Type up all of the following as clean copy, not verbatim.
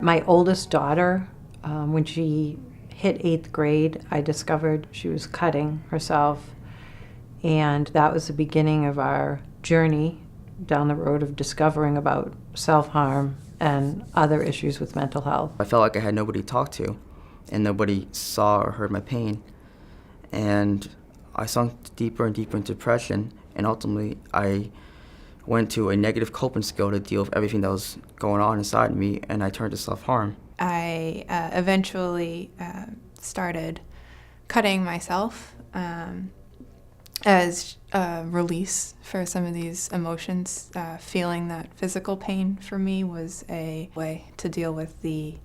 My oldest daughter, when she hit 8th grade, I discovered she was cutting herself, and that was the beginning of our journey down the road of discovering about self-harm and other issues with mental health. I felt like I had nobody to talk to, and nobody saw or heard my pain, and I sunk deeper and deeper into depression, and ultimately I went to a negative coping skill to deal with everything that was going on inside of me, and I turned to self-harm. I eventually started cutting myself as a release for some of these emotions. Feeling that physical pain for me was a way to deal with the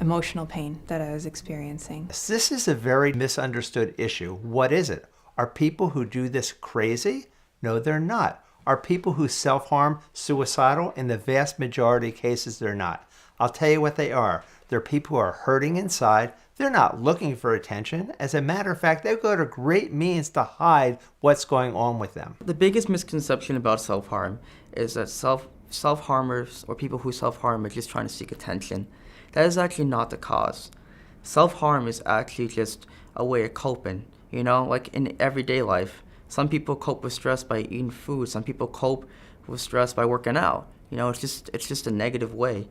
emotional pain that I was experiencing. This is a very misunderstood issue. What is it? Are people who do this crazy? No, they're not. Are people who self-harm suicidal? In the vast majority of cases, they're not. I'll tell you what they are. They're people who are hurting inside. They're not looking for attention. As a matter of fact, they go to great means to hide what's going on with them. The biggest misconception about self-harm is that self-harmers or people who self-harm are just trying to seek attention. That is actually not the cause. Self-harm is actually just a way of coping, like in everyday life. Some people cope with stress by eating food. Some people cope with stress by working out. It's just a negative way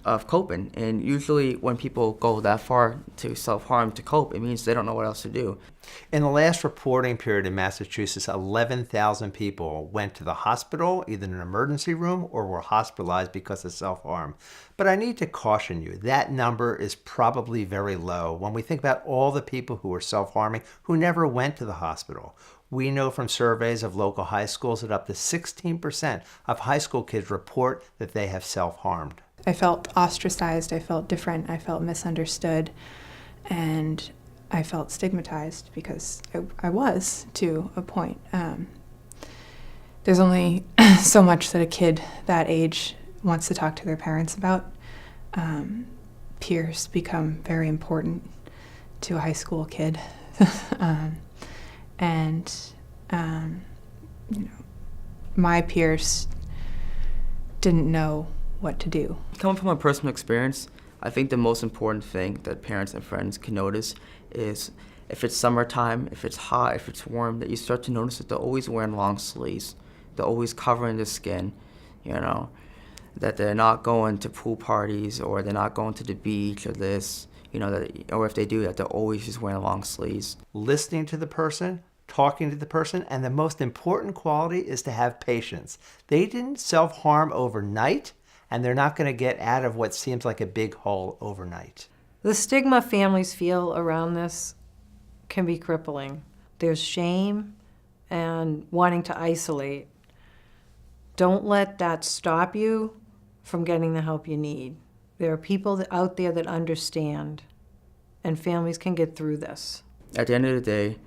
of coping. And usually when people go that far to self-harm to cope, it means they don't know what else to do. In the last reporting period in Massachusetts, 11,000 people went to the hospital, either in an emergency room or were hospitalized because of self-harm. But I need to caution you, that number is probably very low when we think about all the people who were self-harming who never went to the hospital. We know from surveys of local high schools that up to 16% of high school kids report that they have self-harmed. I felt ostracized, I felt different, I felt misunderstood, and I felt stigmatized because I was, to a point. There's only so much that a kid that age wants to talk to their parents about. Peers become very important to a high school kid. My peers didn't know what to do. Coming from a personal experience, I think the most important thing that parents and friends can notice is if it's summertime, if it's hot, if it's warm, that you start to notice that they're always wearing long sleeves. They're always covering their skin, that they're not going to pool parties or they're not going to the beach or this, or if they do that, they're always just wearing long sleeves. Listening to the person, talking to the person, and the most important quality is to have patience. They didn't self-harm overnight, and they're not going to get out of what seems like a big hole overnight. The stigma families feel around this can be crippling. There's shame and wanting to isolate. Don't let that stop you from getting the help you need. There are people out there that understand, and families can get through this. At the end of the day,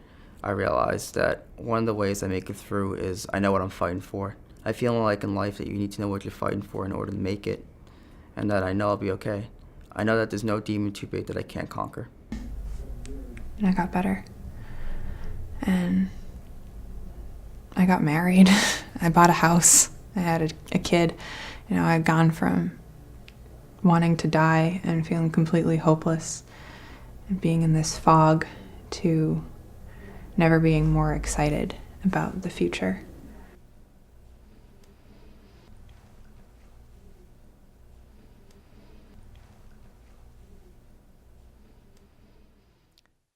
I realized that one of the ways I make it through is I know what I'm fighting for. I feel like in life that you need to know what you're fighting for in order to make it, and that I know I'll be okay. I know that there's no demon too big that I can't conquer. And I got better. And I got married. I bought a house. I had a kid. I had gone from wanting to die and feeling completely hopeless and being in this fog to never being more excited about the future.